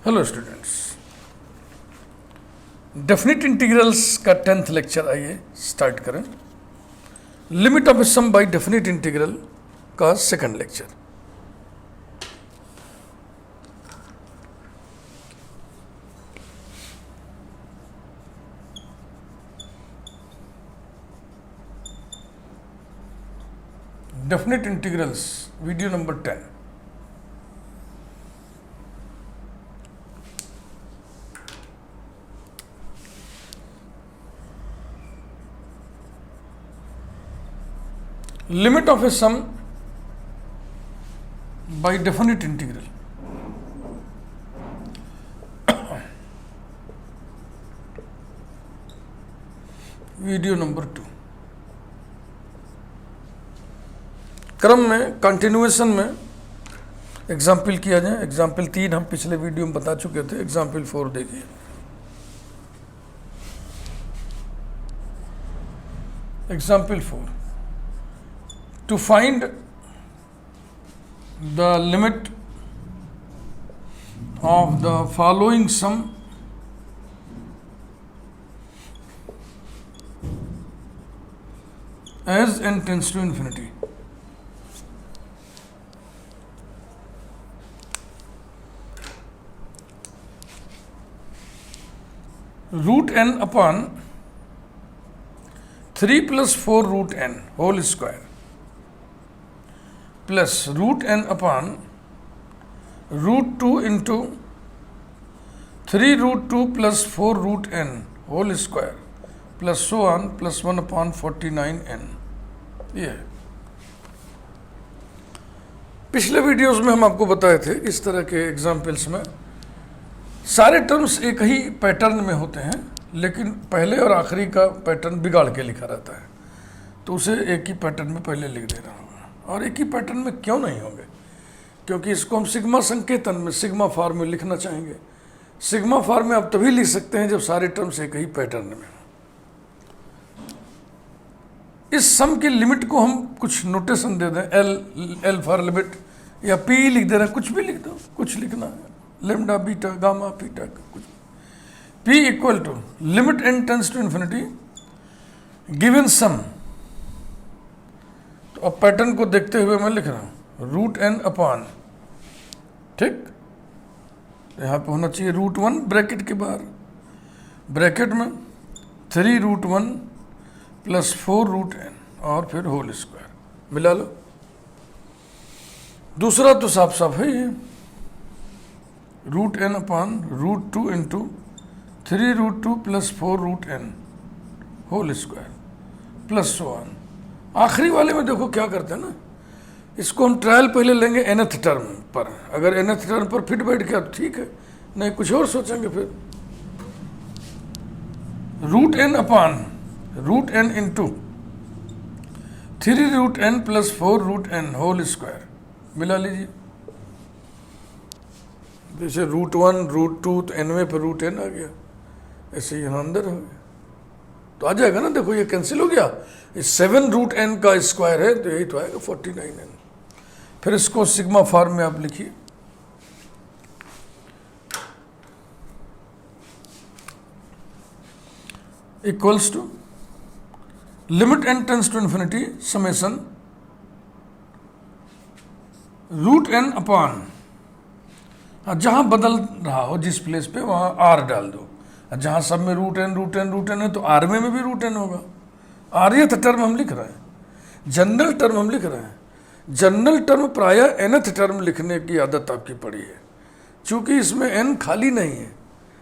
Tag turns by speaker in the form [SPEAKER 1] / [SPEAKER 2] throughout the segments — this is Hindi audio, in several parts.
[SPEAKER 1] हेलो स्टूडेंट्स, डेफिनेट इंटीग्रल्स का 10th लेक्चर आइए स्टार्ट करें। Limit of sum by definite integral का second lecture. Definite integrals video number 10। Limit of a sum by definite integral. Video number 2। क्रम में कंटिन्यूएशन में एग्जाम्पल किया जाए। एग्जाम्पल 3 हम पिछले वीडियो में बता चुके थे। एग्जाम्पल 4 देखिए। Example 4, to find the limit of the following sum as n tends to infinity. Root n upon 3 plus 4 root n whole square plus root n upon root 2 into 3 root 2 plus 4 root n whole square plus so on plus 1 upon 49n। ये है। पिछले वीडियोस में हम आपको बताए थे इस तरह के एग्जाम्पल्स में सारे टर्म्स एक ही पैटर्न में होते हैं, लेकिन पहले और आखिरी का पैटर्न बिगाड़ के लिखा रहता है, तो उसे एक ही पैटर्न में पहले लिख देना होगा। और एक ही पैटर्न में क्यों नहीं होंगे? क्योंकि इसको हम सिग्मा संकेतन में सिग्मा फॉर्म में लिखना चाहेंगे। सिग्मा फॉर्म में आप तभी लिख सकते हैं जब सारे टर्म्स एक ही पैटर्न में हो। इस सम की लिमिट को हम कुछ नोटेशन दे दें, एल फॉर लिमिट या पी लिख दे रहे हैं, कुछ भी लिख दो, कुछ लिखना है, लेमडा बीटा गामा पीटा कुछ। P equal to limit n tends to infinity given sum. तो अब पैटर्न को देखते हुए मैं लिख रहा हूं रूट एन अपॉन, ठीक, यहां पे होना चाहिए रूट 1 ब्रैकेट के बाहर, ब्रैकेट में 3 रूट 1 प्लस 4 रूट एन और फिर होल स्क्वायर मिला लो। दूसरा तो साफ साफ है ये, root n upon root 2 into 3 root 2 plus 4 root n whole square plus so on. आखिरी वाले में देखो क्या करते हैं ना, इसको हम ट्रायल पहले लेंगे एनथ टर्म पर। अगर एनथ टर्म पर फिट बैठ गया तो ठीक है, नहीं कुछ और सोचेंगे फिर। Root n upon root n into 3 root n plus 4 root n whole square मिला लीजिए। जैसे रूट 1 रूट 2 तो एनवे पर रूट एन आ गया, ऐसे यहाँ अंदर हो गया तो आ जाएगा ना। देखो ये कैंसिल हो गया, 7 रूट एन का स्क्वायर है तो यही तो आएगा 49n। फिर इसको सिग्मा फॉर्म में आप लिखिए, equals to limit n tends to infinity summation root n upon, जहां बदल रहा हो जिस प्लेस पे वहां आर डाल दो। जहां सब में root n root n root n है तो आर में भी रूट एन होगा। आरएथ टर्म हम लिख रहे हैं, जनरल टर्म हम लिख रहे हैं। जनरल टर्म प्रायः एनथ टर्म लिखने की आदत आपकी पड़ी है, चूंकि इसमें एन खाली नहीं है।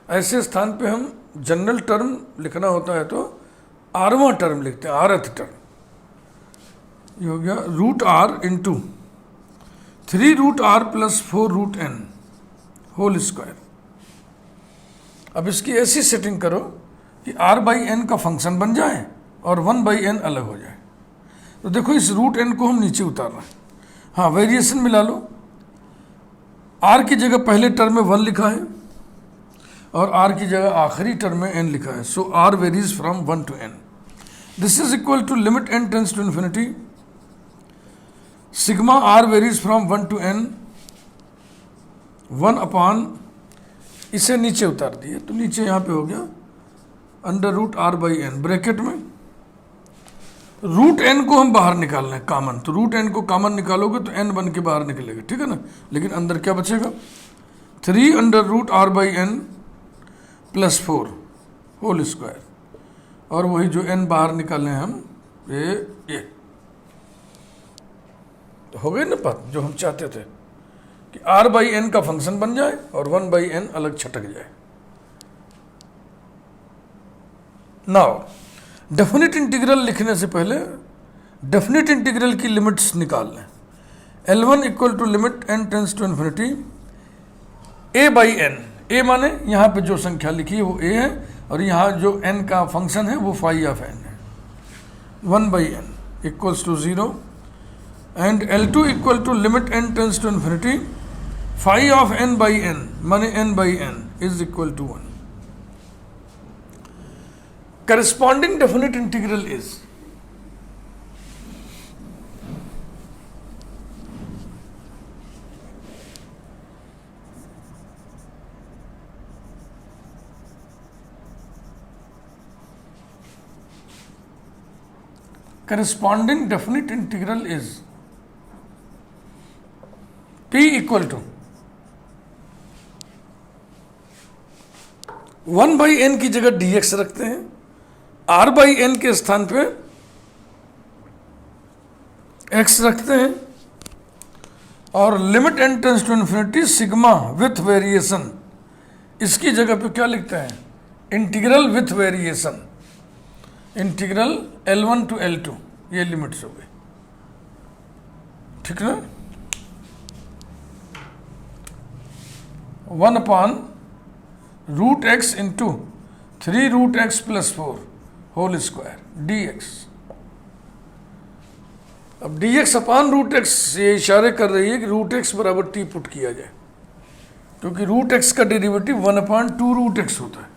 [SPEAKER 1] ऐसे स्थान पे हम जनरल टर्म लिखना होता है तो आरवां टर्म लिखते हैं, आरथ टर्म। ये हो गया root r into 3 root r plus 4 root n whole square. अब इसकी ऐसी सेटिंग करो कि r बाई एन का फंक्शन बन जाए और 1 बाई एन अलग हो जाए। तो देखो इस रूट एन को हम नीचे उतार रहे हैं। हाँ, वेरिएशन मिला लो। r की जगह पहले टर्म में 1 लिखा है और r की जगह आखिरी टर्म में n लिखा है। So r varies from 1 to n। This is equal to limit n tends to infinity sigma r varies from 1 to n 1 upon इसे नीचे उतार दिए, तो नीचे यहाँ पे हो गया under root r by n, bracket में रूट एन को हम बाहर निकाल रहे हैं कॉमन, तो रूट एन को कॉमन निकालोगे तो एन बन के बाहर निकलेगा, ठीक है ना। लेकिन अंदर क्या बचेगा, 3 under root r by n plus 4 whole square, और वही जो एन बाहर निकाले हम ये तो हो गई ना बात जो हम चाहते थे कि आर बाई एन का फंक्शन बन जाए और 1 बाई एन अलग छटक जाए। नाउ डेफिनेट इंटीग्रल लिखने से पहले डेफिनेट इंटीग्रल की लिमिट्स निकाल लें। L1 equal to limit n tends to infinity a by n, a माने यहाँ पे जो संख्या लिखी है वो a है, और यहाँ जो n का फंक्शन है वो फाई ऑफ n है, 1 by n equals to 0, and L2 equal to limit n tends to infinity phi of n by n माने n by n is equal to 1। Corresponding definite integral is corresponding definite integral is p equal to 1 by n की जगह dx रखते हैं, आर बाई एन के स्थान पे एक्स रखते हैं, और limit n tends to infinity sigma with variation, इसकी जगह पे क्या लिखते हैं, integral with variation, integral L1 to L2, ये लिमिट्स हो गई, ठीक ना। 1 अपॉन root x into 3 root x plus 4 whole square dx। अब dx अपान रूट एक्स ये इशारे कर रही है कि रूट एक्स बराबर t पुट किया जाए, क्योंकि रूट एक्स का डेरिवेटिव 1/2 रूट एक्स होता है,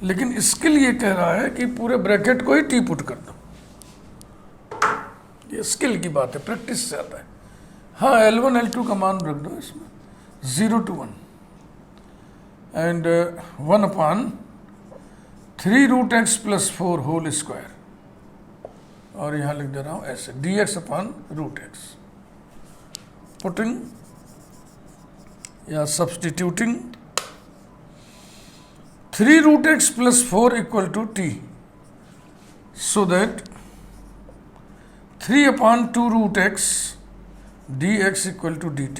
[SPEAKER 1] लेकिन इसके लिए कह रहा है कि पूरे ब्रैकेट को ही t पुट कर दो। ये स्किल की बात है, प्रैक्टिस से आता है। हाँ, L1 L2 का मान रख दो इसमें 0 to 1 and 1 upon 3 root x plus 4 whole square, और यहां लिख दे रहा हूं ऐसे dx upon root x, putting या substituting 3 root x plus 4 equal to t, so that 3 upon 2 root x dx equal to dt,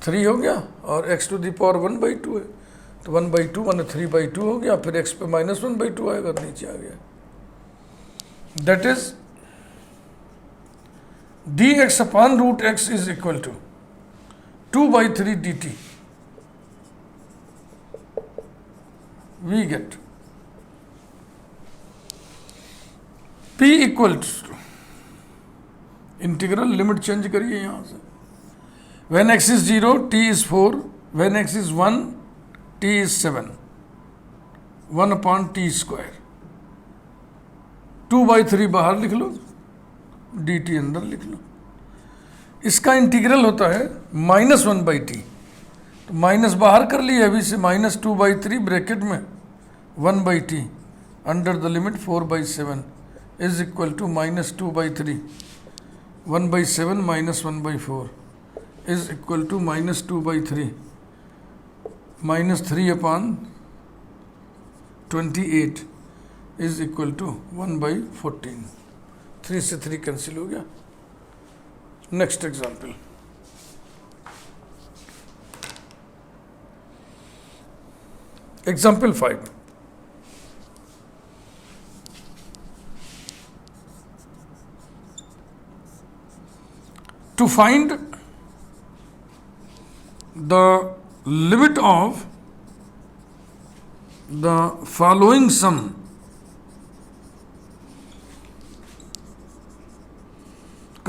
[SPEAKER 1] 3 हो गया और x टू दी पावर 1/2 है, तो 1/2 माने 3/2 हो गया, फिर x पे -1/2 आएगा, नीचे आ गया। That is dx upon root x is equal to 2/3 dt। We get p equal to, integral limit change करिए यहां से, when x is 0 t is 4, when x is 1 t is 7, 1 upon t square, 2/3 बाहर लिख लो, dt अंदर लिख लो। इसका इंटीग्रल होता है -1/t, तो माइनस बाहर कर लिए अभी से, -2/3 ब्रैकेट में 1/t under the limit 4/7 is equal to -2/3, 1/7 -1/4 is equal to -2/3, -3 upon 28 is equal to 1/14। 3 से 3 कैंसिल हो गया। Next example, example 5। To find the limit of the following sum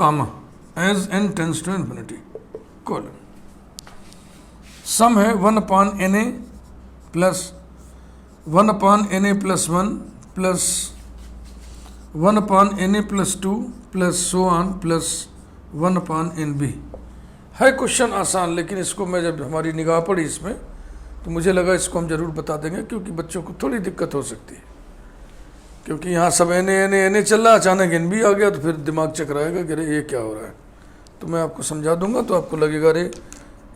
[SPEAKER 1] comma as n tends to infinity, colon, sum है 1 upon na plus 1 upon na plus 1 plus 1 upon na plus 2 plus so on plus 1 upon nb। है क्वेश्चन आसान, लेकिन इसको मैं जब हमारी निगाह पड़ी इसमें तो मुझे लगा इसको हम जरूर बता देंगे, क्योंकि बच्चों को थोड़ी दिक्कत हो सकती है, क्योंकि यहाँ सब एन चल रहा, अचानक एन बी आ गया तो फिर दिमाग चकराएगा कि अरे ये क्या हो रहा है। तो मैं आपको समझा दूंगा तो आपको लगेगा अरे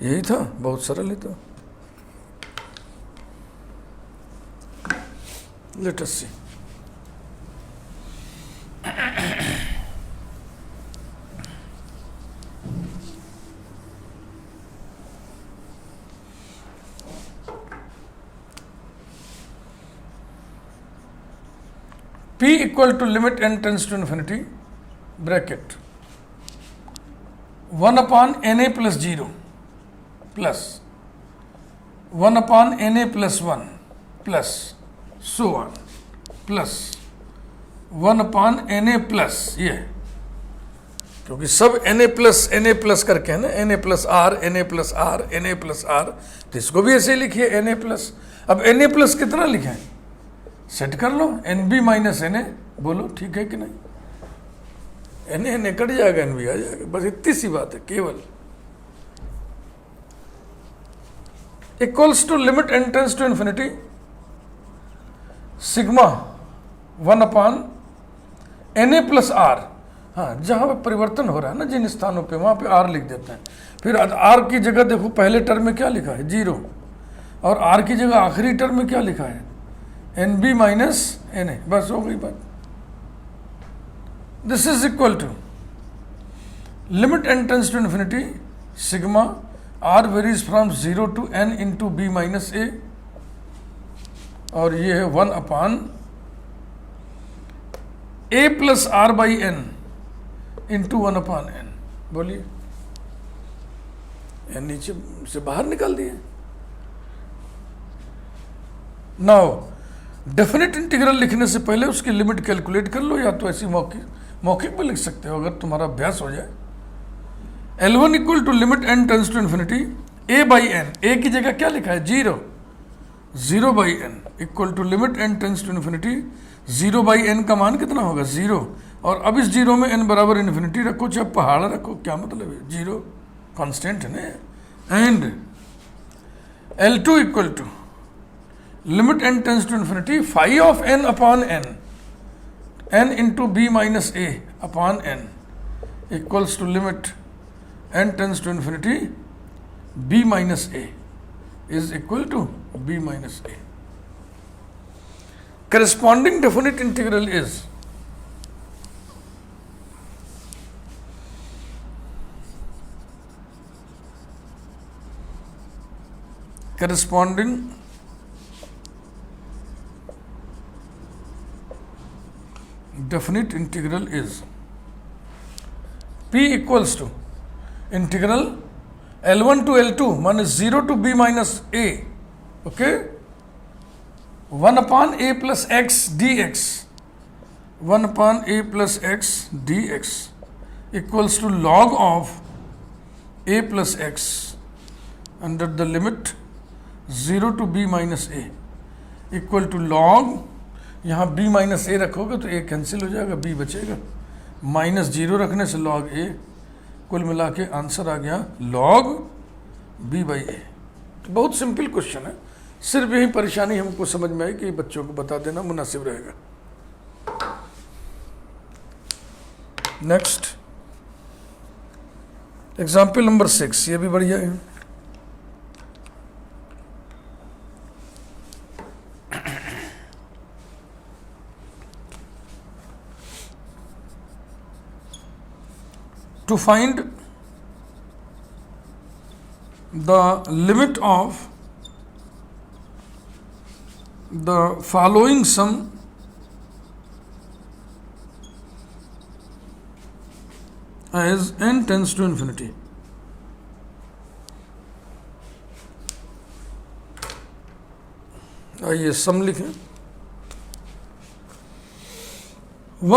[SPEAKER 1] यही था, बहुत सरल ही था। Let us see. P equal to limit n tends to infinity bracket 1 upon na plus 0 plus 1 upon na plus 1 plus so on plus 1 upon na plus, ये क्योंकि सब na plus करके है ना, na plus r na plus r na plus r, तो इसको भी ऐसे ही लिखिए na plus। अब na plus कितना लिखें, सेट कर लो, n b minus n a, बोलो ठीक है कि नहीं, एन ए कट जाएगा, एन बी आ जाएगा, बस इतनी सी बात है केवल। Equals to limit n tends to infinity sigma 1 upon n a plus r. हाँ, जहां पर परिवर्तन हो रहा है ना जिन स्थानों पे, वहां पे आर लिख देते हैं। फिर आर की जगह देखो पहले टर्म में क्या लिखा है, 0, और आर की जगह आखिरी टर्म में क्या लिखा है, n b minus n a, बस हो गई बात। This is equal to limit n tends to infinity sigma r varies from 0 to n into b minus a, और ये है 1 upon a plus r by n into 1 upon n. बोलिए, एन नीचे से बाहर निकाल दिए। नाउ डेफिनेट इंटीग्रल लिखने से पहले उसकी लिमिट कैलकुलेट कर लो, या तो ऐसी मौखिक में लिख सकते हो अगर तुम्हारा अभ्यास हो जाए। L1 equal to limit n tends to infinity a by n, a की जगह क्या लिखा है 0 by n equal to limit n tends to infinity 0 by n का मान कितना होगा 0, और अब इस 0 में n बराबर इन्फिनिटी रखो चाहे पहाड़ रखो, क्या मतलब है, 0 कांस्टेंट है ना। And L2 equal to limit n tends to infinity phi of n upon n into b minus a upon n equals to limit n tends to infinity b minus a is equal to b minus a. Corresponding definite integral is p equals to integral L1 to L2 minus 0 to b minus a, okay, 1 upon a plus x dx, 1 upon a plus x dx equals to log of a plus x under the limit 0 to b minus a equal to log, यहाँ b माइनस a रखोगे तो a कैंसिल हो जाएगा, b बचेगा, माइनस 0 रखने से log a, कुल मिला के आंसर आ गया log b बाई ए। तो बहुत सिंपल क्वेश्चन है, सिर्फ यही परेशानी हमको समझ में आई कि बच्चों को बता देना मुनासिब रहेगा। नेक्स्ट एग्जाम्पल नंबर 6, ये भी बढ़िया है। To find the limit of the following sum as n tends to infinity. आइए सम लिखें।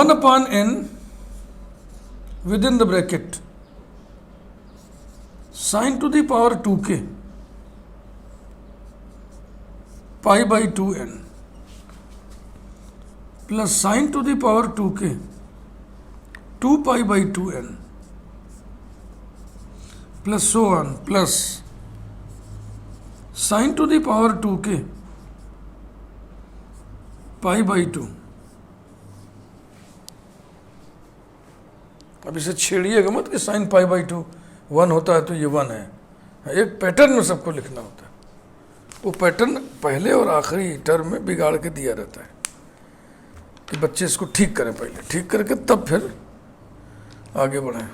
[SPEAKER 1] 1 upon n within the bracket sin to the power 2k pi by 2n plus sin to the power 2k 2 pi by 2n plus so on plus sine to the power 2k π/2। अब इसे छेड़िएगा मत कि साइन π/2 1 होता है तो ये 1 है। एक पैटर्न में सबको लिखना होता है, वो पैटर्न पहले और आखिरी टर्म में बिगाड़ के दिया रहता है कि बच्चे इसको ठीक करें, पहले ठीक करके तब फिर आगे बढ़ें।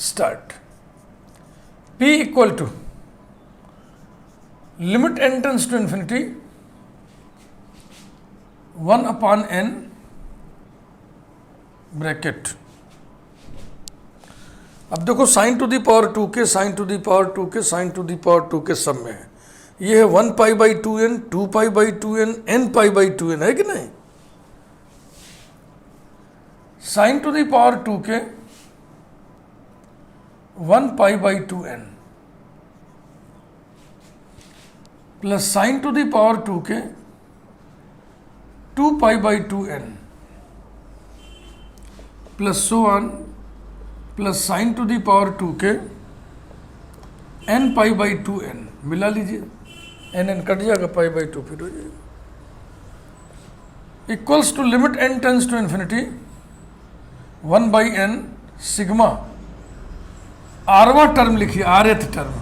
[SPEAKER 1] Start. P equal to limit n tends to infinity 1/n bracket. अब देखो sine to the power 2k sine to the power 2k sine to the power 2k सब में है। ये है 1π/2n 2π/2n n π/2n, है कि नहीं? Sine to the power 2k 1π/2n plus sine to the power 2k 2π/2n plus so on plus sine to the power 2k n π/2n। मिला लीजिए, n कट जाएगा, π/2 फिर हो जाएगा। Equals to limit n tends to infinity 1/n sigma आरवा टर्म लिखिए, rth term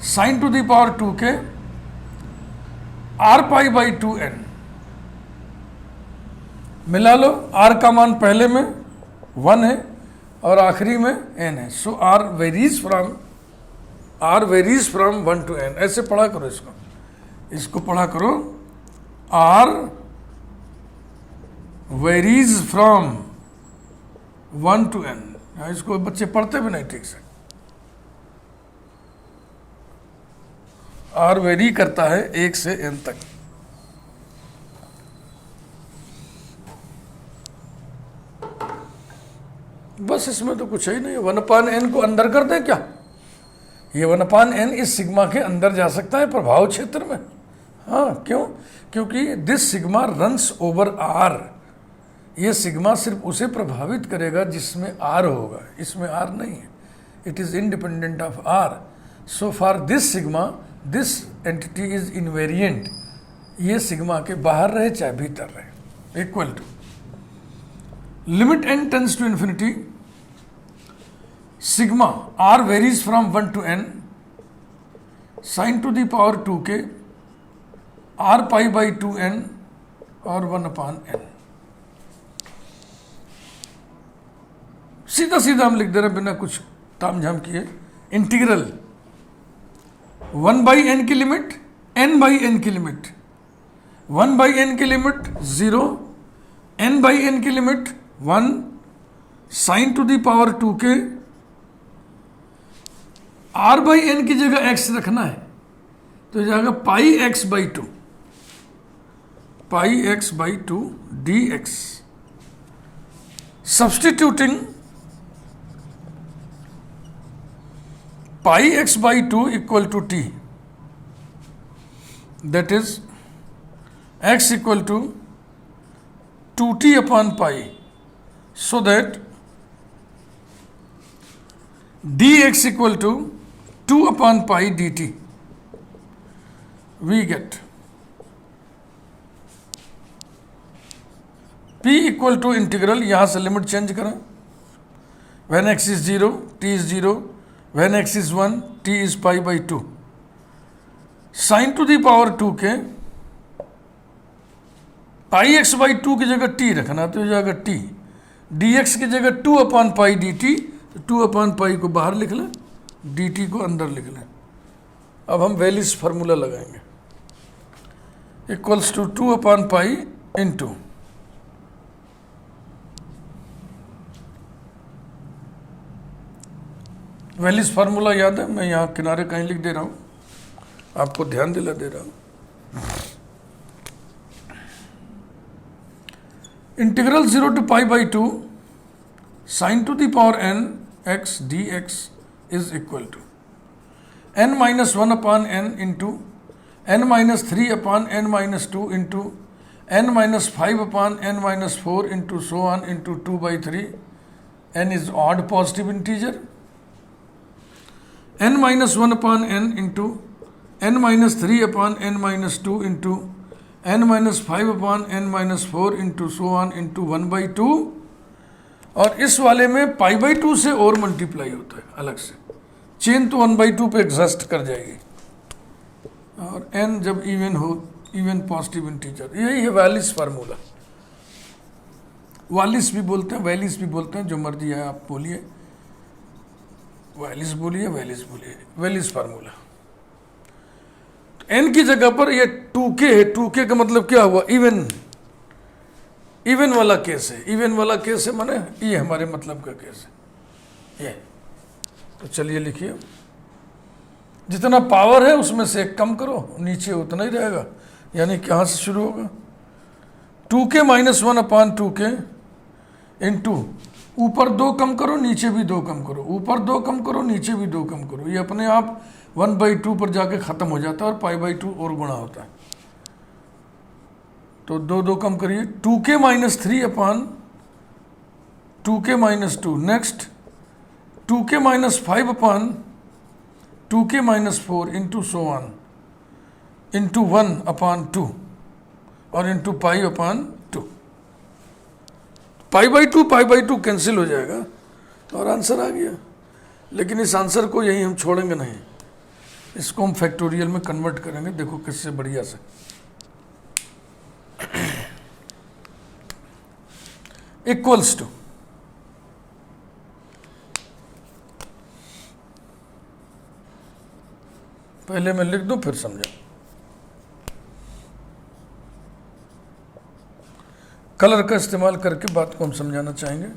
[SPEAKER 1] sine to the power 2k r π/2n। मिला लो, r का मान पहले में 1 है और आखिरी में n है, so r varies from 1 to n। ऐसे पढ़ा करो इसको पढ़ा करो, r varies from 1 to n। इसको बच्चे पढ़ते भी नहीं ठीक से, r वेरी करता है 1 से n तक। बस इसमें तो कुछ ही नहीं है। 1/n को अंदर कर दें क्या? ये 1/n इस सिग्मा के अंदर जा सकता है प्रभाव क्षेत्र में। हाँ, क्यों? क्योंकि this sigma runs over r। ये सिग्मा सिर्फ उसे प्रभावित करेगा जिसमें r होगा, इसमें r नहीं है। It is independent of r। So for this sigma this entity is invariant. ये सिग्मा के बाहर रहे चाहे भीतर रहे। Equal to limit n tends to infinity sigma r varies from 1 to n sine to the power 2k r π/2n और 1/n। सीधा सीधा हम लिख दे रहे हैं बिना कुछ तामझाम किए। इंटीग्रल 1/n की लिमिट n/n की लिमिट, 1/n की लिमिट 0, n/n की limit 1, sine to the power 2k r/n की जगह x रखना है तो जाएगा πx/2 dx। Substituting πx/2 equal to t, that is x equal to 2t/π, so that dx equal to 2/π dt। We get p equal to integral, यहां से लिमिट चेंज करें, when x is 0 t is 0, when x is 1 t is π/2, sine to the power 2k πx/2 की जगह t रखना तो जाएगा t, dx की जगह 2/π dt, तो 2/π को बाहर लिख लें, dt को अंदर लिख लें। अब हम वेलिस फार्मूला लगाएंगे, इक्वल्स टू 2/π इंटू वेलिस फार्मूला याद है? मैं यहाँ किनारे कहीं लिख दे रहा हूँ, आपको ध्यान दिला दे रहा हूँ। Integral 0 to π/2 sine to the power n x dx is equal to n minus 1 upon n into n minus 3 upon n minus 2 into n minus 5 upon n minus 4 into so on into 2/3. n is odd positive integer. n minus 1 upon n into n minus 3 upon n minus 2 into n minus 5 upon n minus 4 into so on into 1/2. और इस वाले में π/2 से और मल्टीप्लाई होता है अलग से. चेन तो 1/2 पे एग्जस्ट कर जाएगी. और n जब इवन हो, इवन पॉजिटिव इंटीजर, यही है वैलिस फार्मूला. वालिस भी बोलते हैं, वैलिस भी बोलते हैं, जो मर्जी है आप बोलिए. वैलिस बोलिए, वैलिस बोलिए, वैलिस फार्मूला. n की जगह पर ये 2k है. 2k का मतलब क्या हुआ? इवन. इवन वाला केस है. इवन वाला केस है माने ये हमारे मतलब का केस है ये. तो चलिए लिखिए, जितना पावर है उसमें से एक कम करो, नीचे उतना ही रहेगा. यानी कहाँ से शुरू होगा? 2k minus 1 upon 2k into ऊपर 2 कम करो, नीचे भी 2 कम करो, ऊपर 2 कम करो, नीचे भी 2 कम करो. ये अपने आप 1/2 पर जाके ख़त्म हो जाता है और π/2 और गुणा होता है. तो 2 कम करिए. 2k minus 3 upon 2k minus 2. Next 2k minus 5 upon 2k minus 4 into so on into 1 upon 2 और इंटू पाई अपॉन 2. π/2 कैंसिल हो जाएगा और आंसर आ गया. लेकिन इस आंसर को यही हम छोड़ेंगे नहीं, इसको हम फैक्टोरियल में कन्वर्ट करेंगे. देखो किससे बढ़िया से. इक्वल्स टू पहले मैं लिख दूं फिर समझा. कलर का इस्तेमाल करके बात को हम समझाना चाहेंगे.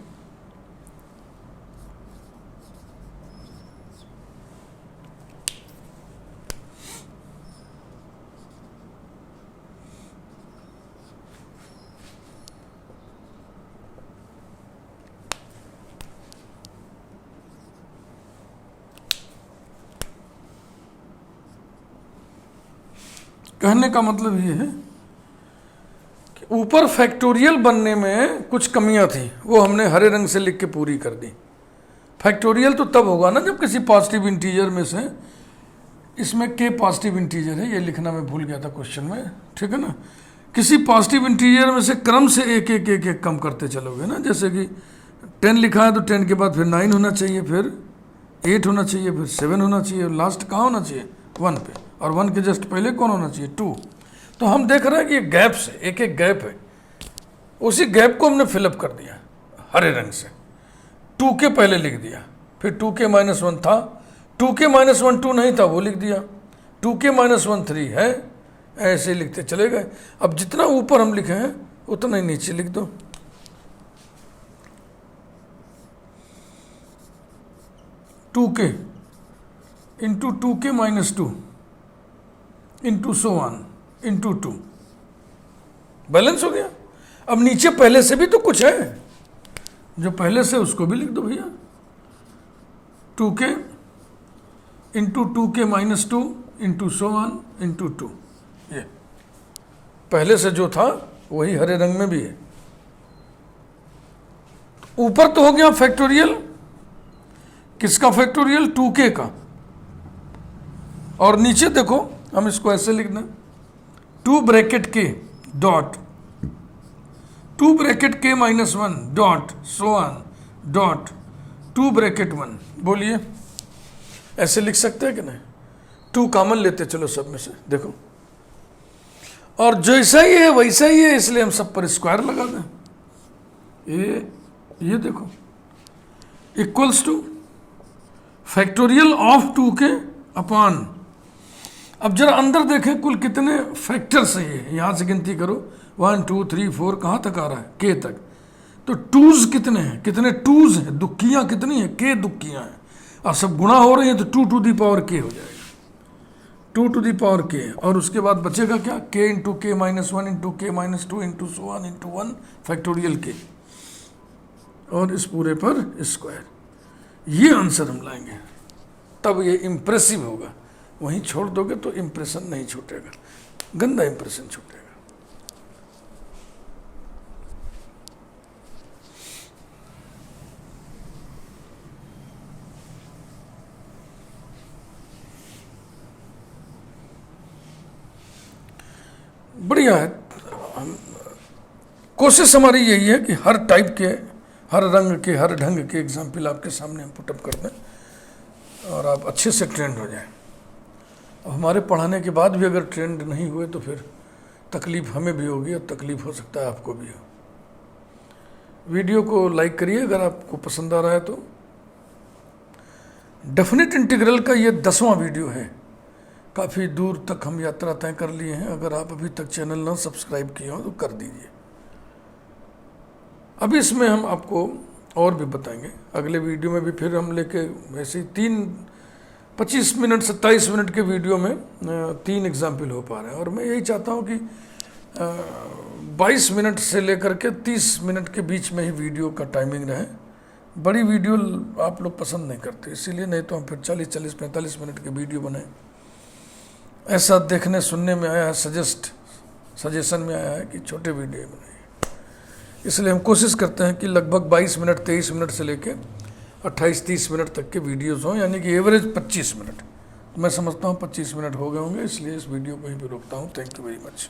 [SPEAKER 1] कहने का मतलब ये है कि ऊपर फैक्टोरियल बनने में कुछ कमियां थी, वो हमने हरे रंग से लिख के पूरी कर दी. फैक्टोरियल तो तब होगा ना जब किसी पॉजिटिव इंटीजर में से, इसमें k पॉजिटिव इंटीजर है, ये लिखना मैं भूल गया था क्वेश्चन में, ठीक है ना. किसी पॉजिटिव इंटीजर में से क्रम से एक एक एक एक कम करते चलोगे ना. जैसे कि 10 लिखा है तो 10 के बाद फिर 9 होना चाहिए, फिर 8 होना चाहिए, फिर 7 होना चाहिए, लास्ट कहाँ होना चाहिए? 1 पे. और 1 के जस्ट पहले कौन होना चाहिए? 2. तो हम देख रहे हैं कि ये गैप्स है, एक एक गैप है. उसी गैप को हमने फिलअप कर दिया हरे रंग से. 2k पहले लिख दिया, फिर 2k माइनस 1 था, 2k माइनस 1 2 नहीं था वो लिख दिया, 2k माइनस 1 3 है. ऐसे ही लिखते चले गए. अब जितना ऊपर हम लिखे हैं उतना ही नीचे लिख दो. टू के into 2k minus 2 into so one into 2. Balance हो गया. अब नीचे पहले से भी तो कुछ है, जो पहले से उसको भी लिख दो भैया. 2k into 2k minus 2 into so one into 2. ये पहले से जो था वही हरे रंग में भी है. ऊपर तो हो गया फैक्टोरियल. किसका फैक्टोरियल? 2k का. और नीचे देखो हम इसको ऐसे लिख दें, 2 bracket k dot 2 bracket k minus 1 dot so on dot 2 bracket 1. बोलिए ऐसे लिख सकते हैं कि नहीं? 2 कॉमन लेते चलो सब में से, देखो. और जैसा ही है वैसा ही है, इसलिए हम सब पर स्क्वायर लगा दें. ये देखो equals two factorial of 2k upon. अब जरा अंदर देखें कुल कितने फैक्टर्स हैं ये. यहां से गिनती करो 1 2 3 4 कहां तक आ रहा है? k तक. तो टूज कितने हैं? कितने टूज हैं? दुक्कियां कितनी हैं? k दुक्कियां हैं. और सब गुणा हो रही हैं तो 2 टू दी पावर k हो जाएगा. 2 टू दी पावर k. और उसके बाद बचेगा क्या? k इंटू के माइनस 1 इंटू के minus 2 into so one into 1 factorial k. और इस पूरे पर स्क्वायर. ये आंसर हम लाएंगे. तब ये इम्प्रेसिव होगा। वहीं छोड़ दोगे तो इम्प्रेशन नहीं छूटेगा, गंदा इम्प्रेशन छूटेगा। बढ़िया है। कोशिश हमारी यही है कि हर टाइप के, हर रंग के, हर ढंग के एग्जाम्पल आपके सामने हम पुटअप कर दें और आप अच्छे से ट्रेंड हो जाएं। अब हमारे पढ़ाने के बाद भी अगर ट्रेंड नहीं हुए तो फिर तकलीफ हमें भी होगी और तकलीफ हो सकता है आपको भी हो। वीडियो को लाइक करिए अगर आपको पसंद आ रहा है तो। डेफिनेट इंटीग्रल का ये 10वां वीडियो है। काफ़ी दूर तक हम यात्रा तय कर लिए हैं। अगर आप अभी तक चैनल ना सब्सक्राइब किए हो तो कर दीजिए। अभी इसमें हम आपको और भी बताएंगे, अगले वीडियो में भी फिर हम लेके वैसे ही 25 मिनट 27 मिनट के वीडियो में 3 एग्जाम्पल हो पा रहे हैं। और मैं यही चाहता हूँ कि 22 मिनट से लेकर के 30 मिनट के बीच में ही वीडियो का टाइमिंग रहे। बड़ी वीडियो आप लोग पसंद नहीं करते, इसीलिए, नहीं तो हम फिर 40, 45 मिनट के वीडियो बनाए। ऐसा देखने सुनने में आया है, सजेशन में आया है कि छोटे वीडियो बनाइए। इसलिए हम कोशिश करते हैं कि लगभग 22 मिनट 23 मिनट से लेके 28-30 मिनट तक के वीडियोज़ हों, यानी कि एवरेज 25 मिनट। मैं समझता हूँ 25 मिनट हो गए होंगे, इसलिए इस वीडियो को यहीं पे रोकता हूँ। Thank you very much.